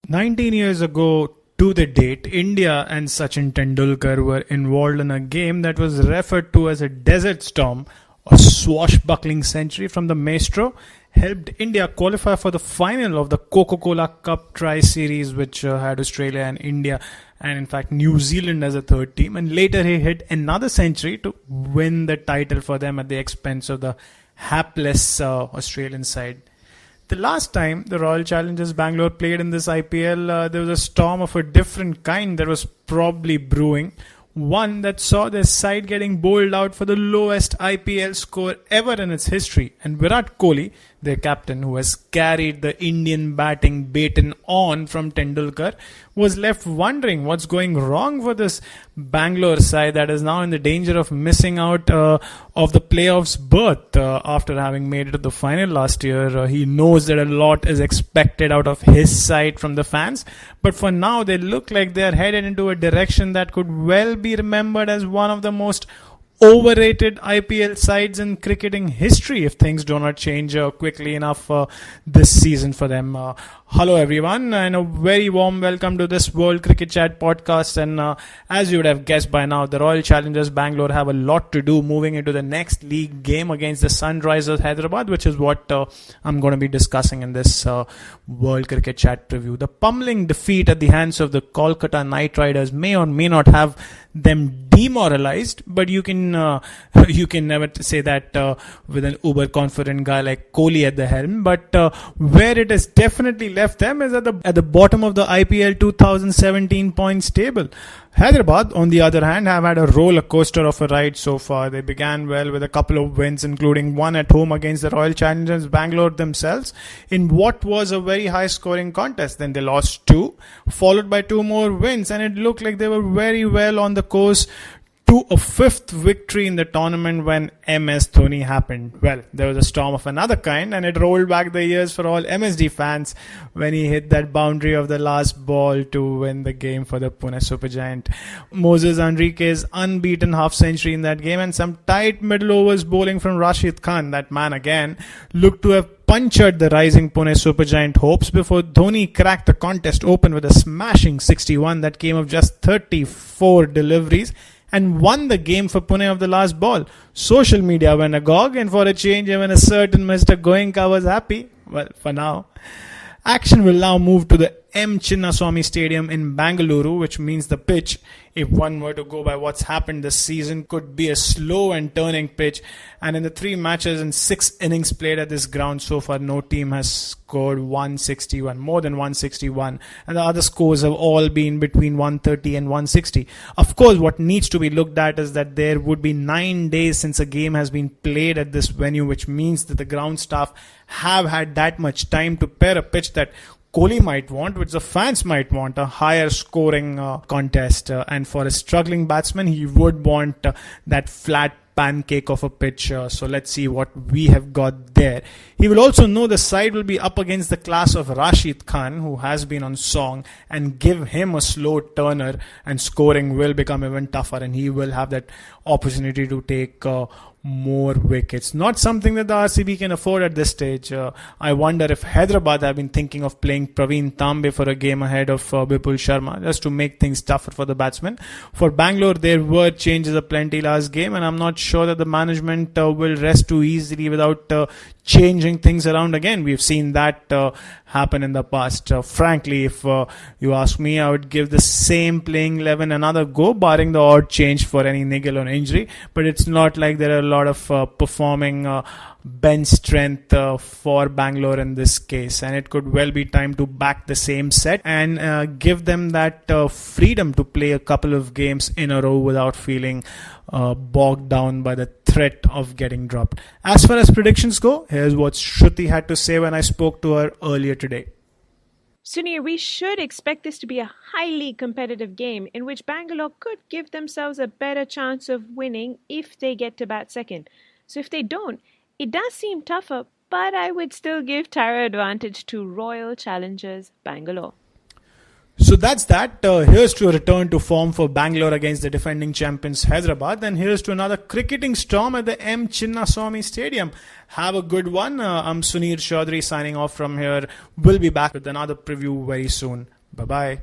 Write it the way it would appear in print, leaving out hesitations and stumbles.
19 years ago to the date, India and Sachin Tendulkar were involved in a game that was referred to as a desert storm. A swashbuckling century from the maestro helped India qualify for the final of the Coca-Cola Cup Tri-Series, which had Australia and India and in fact New Zealand as a third team. And later he hit another century to win the title for them at the expense of the hapless Australian side. The last time the Royal Challengers Bangalore played in this IPL, there was a storm of a different kind that was probably brewing. One that saw their side getting bowled out for the lowest IPL score ever in its history. And Virat Kohli, their captain, who has carried the Indian batting baton on from Tendulkar, was left wondering what's going wrong for this Bangalore side that is now in the danger of missing out of the playoffs berth after having made it to the final last year. He knows that a lot is expected out of his side from the fans, but for now they look like they are headed into a direction that could well be remembered as one of the most overrated IPL sides in cricketing history if things do not change quickly enough this season for them. Hello everyone and a very warm welcome to this World Cricket Chat podcast, and as you would have guessed by now, the Royal Challengers Bangalore have a lot to do moving into the next league game against the Sunrisers Hyderabad, which is what I'm going to be discussing in this World Cricket Chat preview. The pummeling defeat at the hands of the Kolkata Knight Riders may or may not have them demoralized, but you can never say that with an uber confident guy like Kohli at the helm. But where it has definitely left them is at the bottom of the IPL 2017 points table. Hyderabad, on the other hand, have had a roller coaster of a ride so far. They began well with a couple of wins, including one at home against the Royal Challengers Bangalore themselves in what was a very high scoring contest. Then they lost two, followed by two more wins, and it looked like they were very well on the course to a fifth victory in the tournament when MS Dhoni happened. Well, there was a storm of another kind, and it rolled back the years for all MSD fans when he hit that boundary of the last ball to win the game for the Pune Supergiant. Moses Enrique's unbeaten half century in that game and some tight middle overs bowling from Rashid Khan, that man again, looked to have punctured the rising Pune Supergiant hopes before Dhoni cracked the contest open with a smashing 61 that came of just 34 deliveries and won the game for Pune of the last ball. Social media went agog, and for a change, even a certain Mr. Goenka was happy. Well, for now. Action will now move to the M. Chinnaswamy Stadium in Bengaluru, which means the pitch, if one were to go by what's happened this season, could be a slow and turning pitch. And in the 3 matches and 6 innings played at this ground so far, no team has scored 161, more than 161. And the other scores have all been between 130 and 160. Of course, what needs to be looked at is that there would be 9 days since a game has been played at this venue, which means that the ground staff have had that much time to pair a pitch that Kohli might want, which the fans might want, a higher scoring contest. And for a struggling batsman, he would want that flat pancake of a pitch. So let's see what we have got there. He will also know the side will be up against the class of Rashid Khan, who has been on song, and give him a slow turner and scoring will become even tougher, and he will have that opportunity to take more wickets. Not something that the RCB can afford at this stage. I wonder if Hyderabad have been thinking of playing Praveen Tambe for a game ahead of Bipul Sharma, just to make things tougher for the batsmen. For Bangalore, there were changes aplenty last game, and I'm not sure that the management will rest too easily without changing things around again. We've seen that happen in the past. Frankly, if you ask me, I would give the same playing 11 another go, barring the odd change for any niggle or injury. But it's not like there are a lot of performing bench strength for Bangalore in this case, and it could well be time to back the same set and give them that freedom to play a couple of games in a row without feeling bogged down by the threat of getting dropped. As far as predictions go, here's what Shruti had to say when I spoke to her earlier today. Suneer, we should expect this to be a highly competitive game in which Bangalore could give themselves a better chance of winning if they get to bat second. So if they don't, it does seem tougher, but I would still give Tara advantage to Royal Challengers Bangalore. So that's that. Here's to a return to form for Bangalore against the defending champions Hyderabad, and here's to another cricketing storm at the M. Chinnaswamy Stadium. Have a good one. I'm Suneer Chowdhary signing off from here. We'll be back with another preview very soon. Bye bye.